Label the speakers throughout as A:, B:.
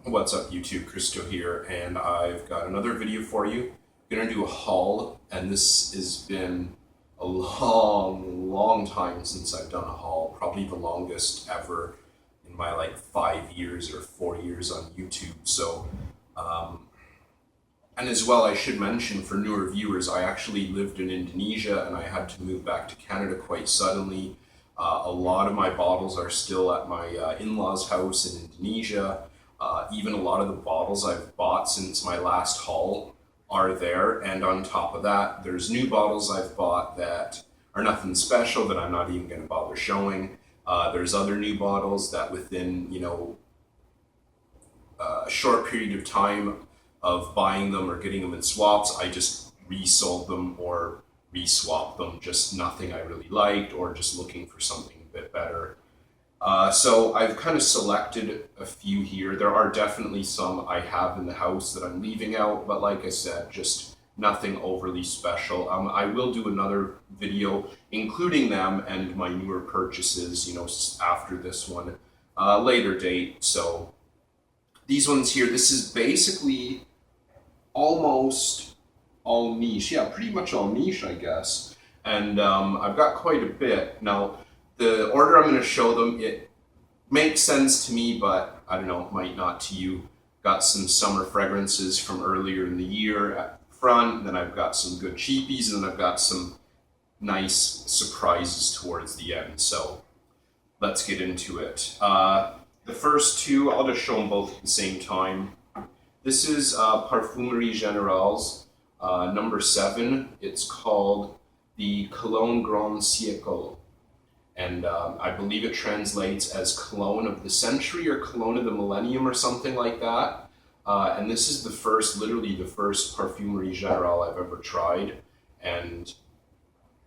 A: What's up YouTube, Kristo here, and I've got another video for you. I'm gonna do a haul, and this has been a long time since I've done a haul, probably the longest ever in my 5 years or 4 years on YouTube. And as well, I should mention for newer viewers, I actually lived in Indonesia and I had to move back to Canada quite suddenly. A lot of my bottles are still at my in-laws' house in Indonesia. Even a lot of the bottles I've bought since my last haul are there. And on top of that, there's new bottles I've bought that are nothing special that I'm not even going to bother showing. There's other new bottles that within, a short period of time of buying them or getting them in swaps, I just resold them or reswapped them. Just nothing I really liked or just looking for something a bit better. So I've kind of selected a few here. There are definitely some I have in the house that I'm leaving out, but like I said, just nothing overly special. I will do another video including them and my newer purchases, after this one, later date. So these ones here, this is basically almost all niche. Yeah, pretty much all niche, I guess. And I've got quite a bit. Now, the order I'm going to show them, it makes sense to me, but I don't know, it might not to you. Got some summer fragrances from earlier in the year at the front, then I've got some good cheapies, and then I've got some nice surprises towards the end. So let's get into it. The first two, I'll just show them both at the same time. This is Parfumerie Générale's number 7. It's called the Cologne Grand Siècle. And I believe it translates as Cologne of the Century or Cologne of the Millennium or something like that. And this is literally the first Parfumerie Générale I've ever tried. And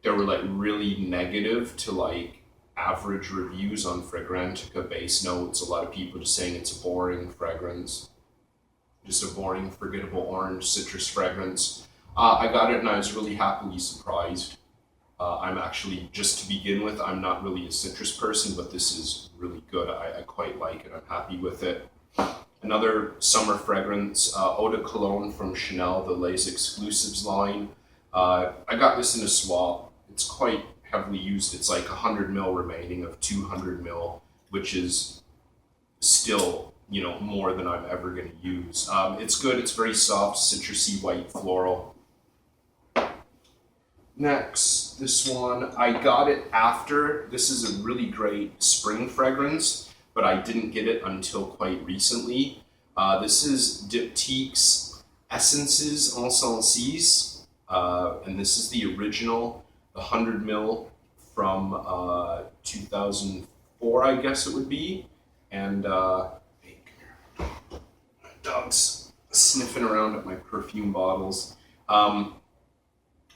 A: there were really negative to average reviews on Fragrantica base notes. A lot of people just saying it's a boring fragrance. Just a boring, forgettable orange citrus fragrance. I got it and I was really happily surprised. I'm actually, just to begin with, I'm not really a citrus person, but this is really good. I quite like it. I'm happy with it. Another summer fragrance, Eau de Cologne from Chanel, the Les Exclusives line. I got this in a swap. It's quite heavily used. It's 100 ml remaining of 200 ml, which is still, more than I'm ever going to use. It's good. It's very soft, citrusy, white, floral. Next, this one, I got it after. This is a really great spring fragrance, but I didn't get it until quite recently. This is Diptyque Essences Insensees, and this is the original, the 100 ml from 2004, I guess it would be. And hey, come here. My dog's sniffing around at my perfume bottles.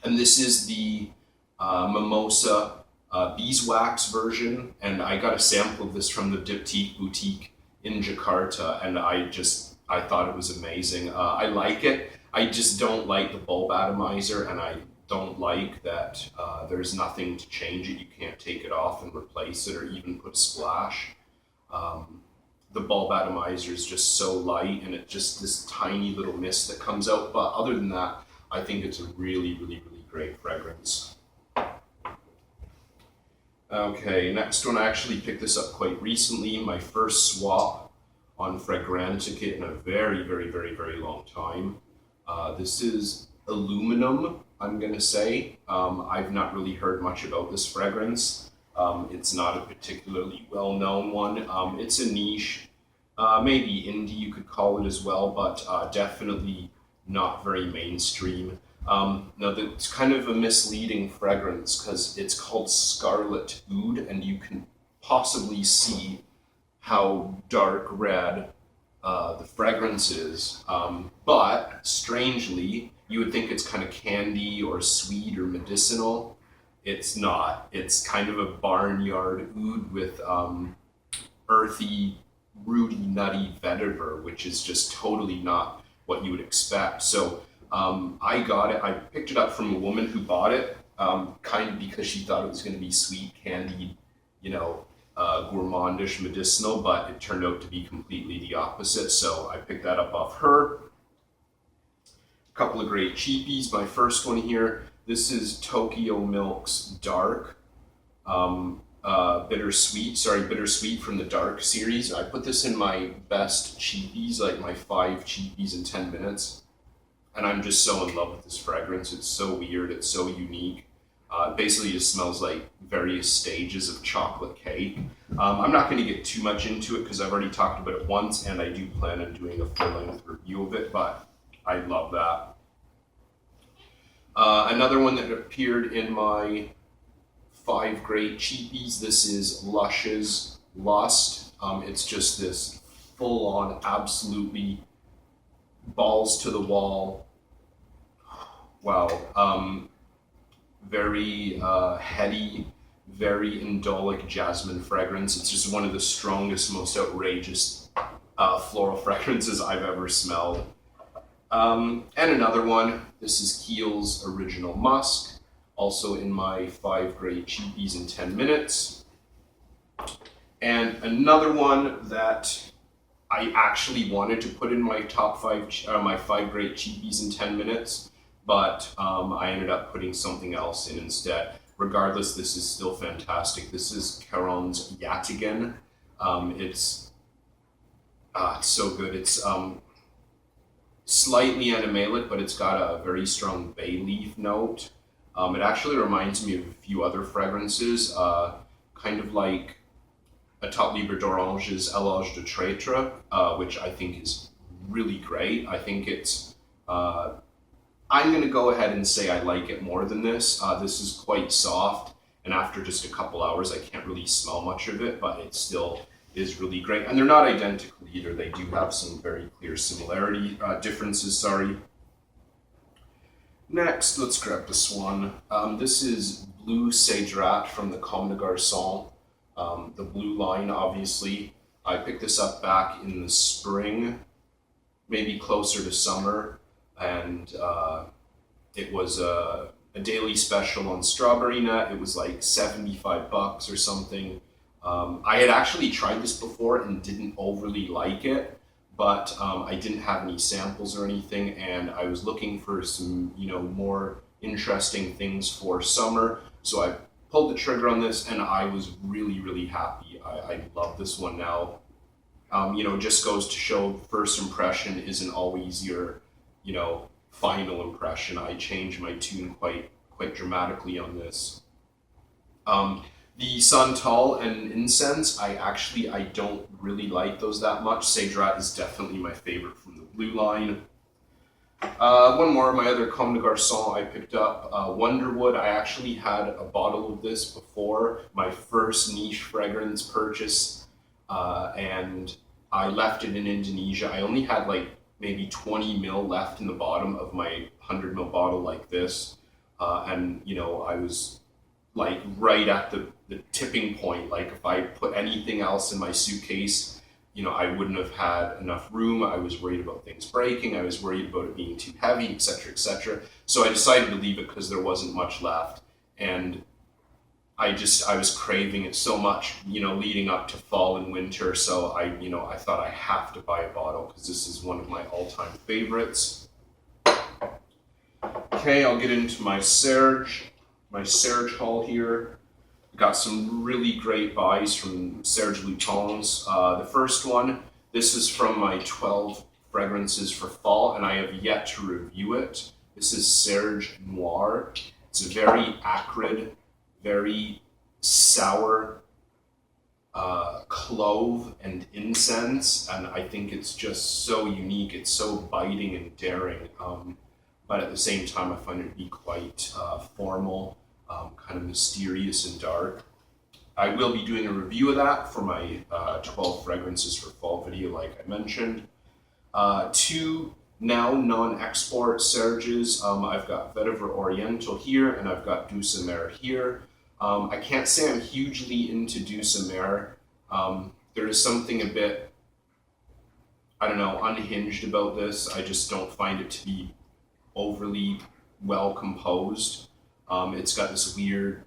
A: And this is the Mimosa beeswax version, and I got a sample of this from the Diptyque boutique in Jakarta, and I thought it was amazing. I like it. I just don't like the bulb atomizer, and I don't like that there's nothing to change it. You can't take it off and replace it or even put a splash. The bulb atomizer is just so light, and it's just this tiny little mist that comes out, but other than that, I think it's a really great fragrance. Okay, next one, I actually picked this up quite recently. My first swap on Fragrantica in a very long time. This is Aluminum, I'm gonna say. I've not really heard much about this fragrance. It's not a particularly well-known one. It's a niche, maybe indie you could call it as well, but definitely not very mainstream. Now, it's kind of a misleading fragrance because it's called Scarlet Oud, and you can possibly see how dark red the fragrance is. But strangely, you would think it's kind of candy or sweet or medicinal. It's not. It's kind of a barnyard oud with earthy, rooty, nutty vetiver, which is just totally not what you would expect. So I got it. I picked it up from a woman who bought it, kind of because she thought it was going to be sweet, candied, gourmandish medicinal, but it turned out to be completely the opposite. So I picked that up off her. A couple of great cheapies. My first one here, this is Tokyo Milk's Dark. Bittersweet from the Dark series. I put this in my best cheapies, like my 5 cheapies in 10 minutes. And I'm just so in love with this fragrance. It's so weird, it's so unique. It basically just smells like various stages of chocolate cake. I'm not going to get too much into it because I've already talked about it once and I do plan on doing a full-length review of it, but I love that. Another one that appeared in my 5 great cheapies, this is Lush's Lust. It's just this full-on, absolutely balls to the wall. Wow. Very heady, very indolic jasmine fragrance. It's just one of the strongest, most outrageous floral fragrances I've ever smelled. And another one, this is Kiehl's Original Musk, also in my 5 great cheapies in 10 minutes. And another one that I actually wanted to put in my top 5, my 5 great cheapies in 10 minutes, but I ended up putting something else in instead. Regardless, this is still fantastic. This is Caron's Yatigan. It's so good. It's slightly animalic, but it's got a very strong bay leaf note. It actually reminds me of a few other fragrances, kind of like Top Libre d'Orange's Eloge de Traitre, which I think is really great. I think it's I'm going to go ahead and say I like it more than this. This is quite soft, and after just a couple hours, I can't really smell much of it, but it still is really great. And they're not identical either. They do have some very clear differences, sorry. Next, let's grab this one. This is Blue Cedrat from the Comme des Garçons, the blue line, obviously. I picked this up back in the spring, maybe closer to summer. And it was a daily special on Strawberry Net. It was like $75 or something. I had actually tried this before and didn't overly like it, but I didn't have any samples or anything, and I was looking for some, more interesting things for summer. So I pulled the trigger on this, and I was really, really happy. I love this one now. Just goes to show first impression isn't always your final impression. I changed my tune quite dramatically on this. The Santal and Incense, I don't really like those that much. Cedrat is definitely my favorite from the blue line. One more of my other Comme des Garçons I picked up, Wonderwood. I actually had a bottle of this before, my first niche fragrance purchase, and I left it in Indonesia. I only had like maybe 20 ml left in the bottom of my 100 ml bottle like this. And I was like right at the tipping point. Like if I put anything else in my suitcase, I wouldn't have had enough room. I was worried about things breaking. I was worried about it being too heavy, etc., etc. So I decided to leave it because there wasn't much left. And I was craving it so much, leading up to fall and winter. So I thought I have to buy a bottle because this is one of my all-time favorites. Okay, I'll get into my Serge haul here. Got some really great buys from Serge Lutens. The first one, this is from my 12 fragrances for fall, and I have yet to review it. This is Serge Noir. It's a very acrid, very sour clove and incense, and I think it's just so unique. It's so biting and daring, but at the same time I find it to be quite formal, kind of mysterious and dark. I will be doing a review of that for my 12 fragrances for fall video, like I mentioned. 2 now non-export Serges. I've got Vetiver Oriental here, and I've got Douce here. I can't say I'm hugely into Douce. There is something a bit, unhinged about this. I just don't find it to be overly well composed. It's got this weird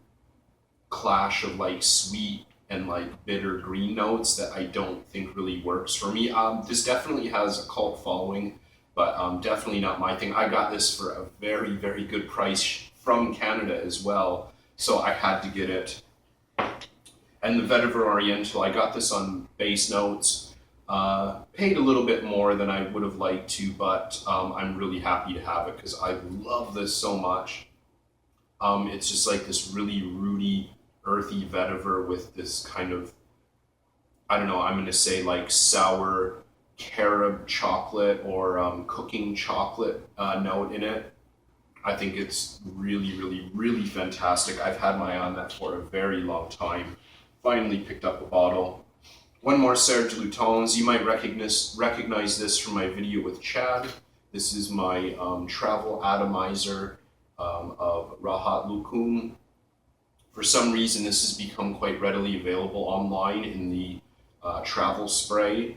A: clash of like sweet and like bitter green notes that I don't think really works for me. This definitely has a cult following, but definitely not my thing. I got this for a very, very good price from Canada as well, so I had to get it. And the Vetiver Oriental, I got this on base notes. Paid a little bit more than I would have liked to, but I'm really happy to have it because I love this so much. It's just like this really rooty, earthy vetiver with this kind of, I don't know, I'm going to say like sour carob chocolate or cooking chocolate note in it. I think it's really, really, really fantastic. I've had my eye on that for a very long time. Finally picked up a bottle. One more Serge Lutens. You might recognize this from my video with Chad. This is my travel atomizer of Rahat Lukum. For some reason, this has become quite readily available online in the travel spray.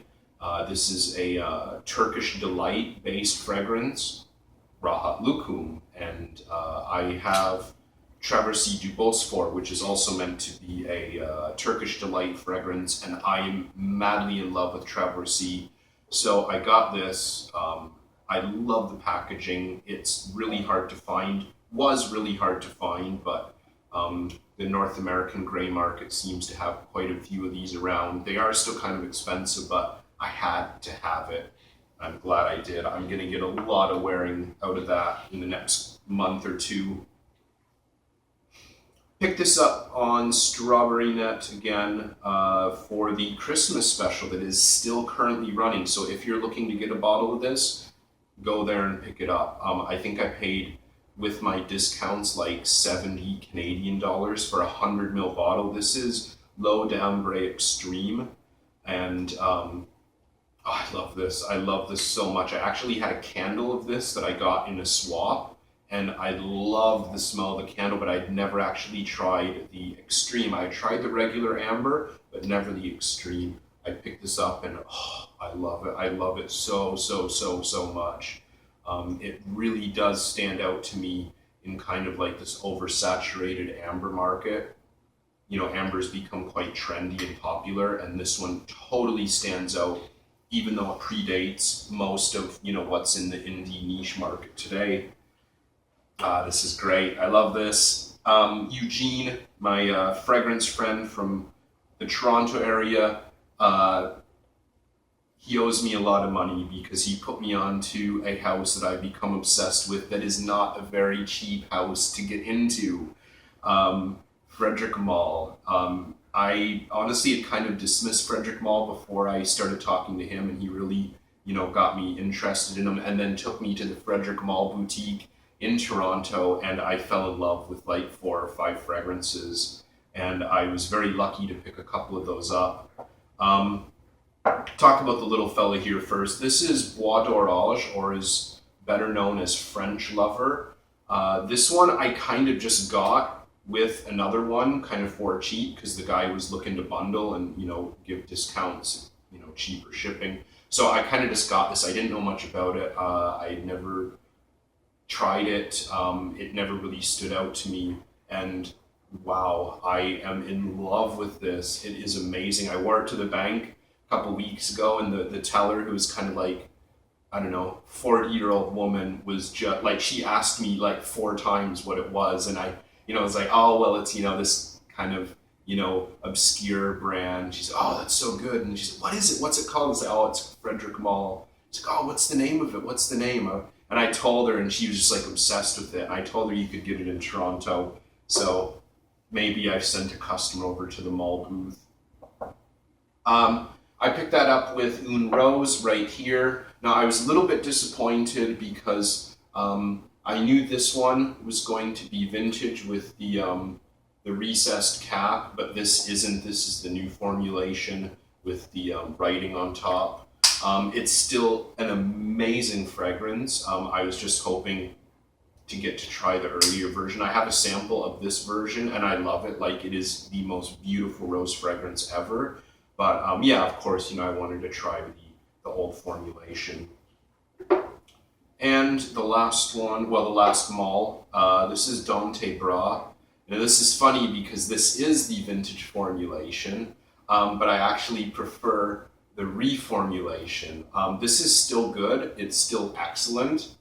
A: This is a Turkish Delight based fragrance, Rahat Lukum, and I have Traversée du Bosphore, which is also meant to be a Turkish Delight fragrance, and I am madly in love with Traversée. So I got this. I love the packaging. It's really hard to find, was really hard to find, but the North American gray market seems to have quite a few of these around. They are still kind of expensive, but I had to have it. I'm glad I did. I'm going to get a lot of wearing out of that in the next month or two. Picked this up on Strawberry Net again for the Christmas special that is still currently running. So if you're looking to get a bottle of this, go there and pick it up. I think I paid with my discounts like 70 Canadian dollars for a 100 ml bottle. This is L'Eau d'Ambre Extreme, and I love this. I love this so much. I actually had a candle of this that I got in a swap, and I loved the smell of the candle, but I'd never actually tried the Extreme. I tried the regular amber, but never the Extreme. I picked this up and I love it. I love it so much. It really does stand out to me in kind of like this oversaturated amber market. You know, amber's become quite trendy and popular, and this one totally stands out, even though it predates most of, you know, what's in the indie niche market today. This is great. I love this. Eugene, my fragrance friend from the Toronto area, he owes me a lot of money because he put me onto a house that I've become obsessed with that is not a very cheap house to get into. Frederick Mall. I honestly had kind of dismissed Frederick Mall before I started talking to him, and he really, you know, got me interested in him, and then took me to the Frederick Mall boutique in Toronto, and I fell in love with like 4 or 5 fragrances, and I was very lucky to pick a couple of those up. Talk about the little fella here first. This is Bois d'Orage, or is better known as French Lover. This one I kind of just got with another one kind of for cheap because the guy was looking to bundle and, you know, give discounts, you know, cheaper shipping. So I kind of just got this. I didn't know much about it. I had never tried it. It never really stood out to me. And wow, I am in love with this. It is amazing. I wore it to the bank a couple weeks ago, and the teller, who was kind of like, I don't know, 40-year-old woman, was just like, she asked me like 4 times what it was, and I, you know, was like, oh, well, it's, you know, this kind of, you know, obscure brand. She said, oh, that's so good. And she said, what is it? What's it called? I was like, oh, it's Frederick Mall. She's like, oh, what's the name of it? What's the name? And I told her, and she was just like obsessed with it. And I told her you could get it in Toronto. So maybe I've sent a customer over to the mall booth. I picked that up with Une Rose right here. Now, I was a little bit disappointed because I knew this one was going to be vintage with the recessed cap, but this isn't. This is the new formulation with the writing on top. It's still an amazing fragrance. I was just hoping to get to try the earlier version. I have a sample of this version, and I love it. Like, it is the most beautiful rose fragrance ever. But yeah, of course, you know, I wanted to try the old formulation. And the last one, well, the last mall, this is Dante Bra, Now this is funny because this is the vintage formulation, but I actually prefer the reformulation. This is still good, it's still excellent,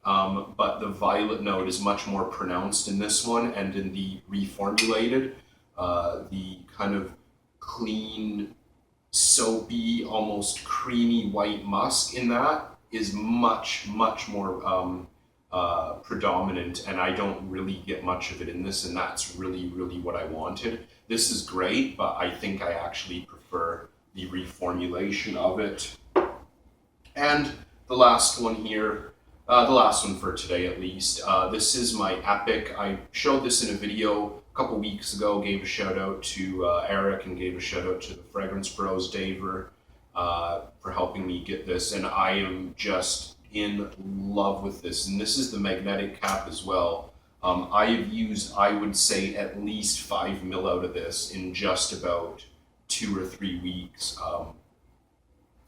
A: but the violet note is much more pronounced in this one, and in the reformulated, the kind of clean, soapy, almost creamy white musk in that is much more predominant, and I don't really get much of it in this, and that's really what I wanted. This is great, but I think I actually prefer the reformulation of it. And the last one here, the last one for today at least, this is my Epic. I showed this in a video a couple weeks ago, gave a shout out to Eric, and gave a shout out to the Fragrance Bros, Daver, for helping me get this, and I am just in love with this. And this is the magnetic cap as well. I have used, I would say, at least 5 ml out of this in just about 2 or 3 weeks.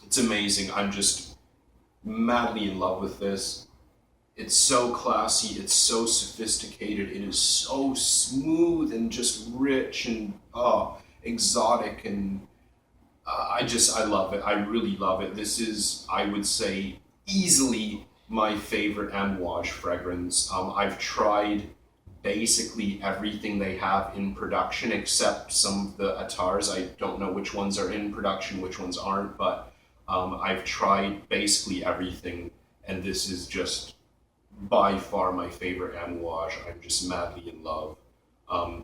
A: It's amazing. I'm just madly in love with this. It's so classy, it's so sophisticated, it is so smooth and just rich and exotic, and I love it. I really love it. This is, I would say, easily my favorite Amouage fragrance. I've tried basically everything they have in production except some of the Attars. I don't know which ones are in production, which ones aren't, but I've tried basically everything, and this is just by far my favorite Amouage. I'm just madly in love.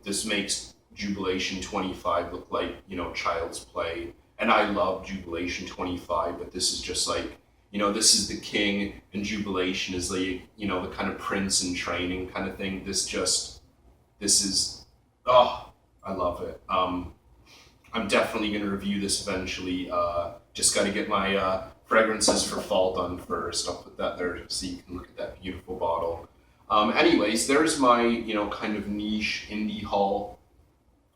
A: This makes Jubilation 25 look like, you know, child's play. And I love Jubilation 25, but this is just like, you know, this is the king, and Jubilation is like, you know, the kind of prince in training kind of thing. This is, I love it. I'm definitely going to review this eventually. Just got to get my fragrances for fall done first. I'll put that there so you can look at that beautiful bottle. Anyways, there's my, you know, kind of niche indie haul.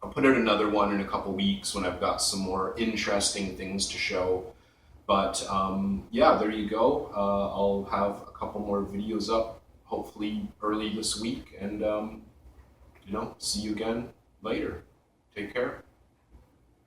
A: I'll put out another one in a couple weeks when I've got some more interesting things to show. But yeah, there you go. I'll have a couple more videos up, hopefully early this week, and you know, see you again later. Take care.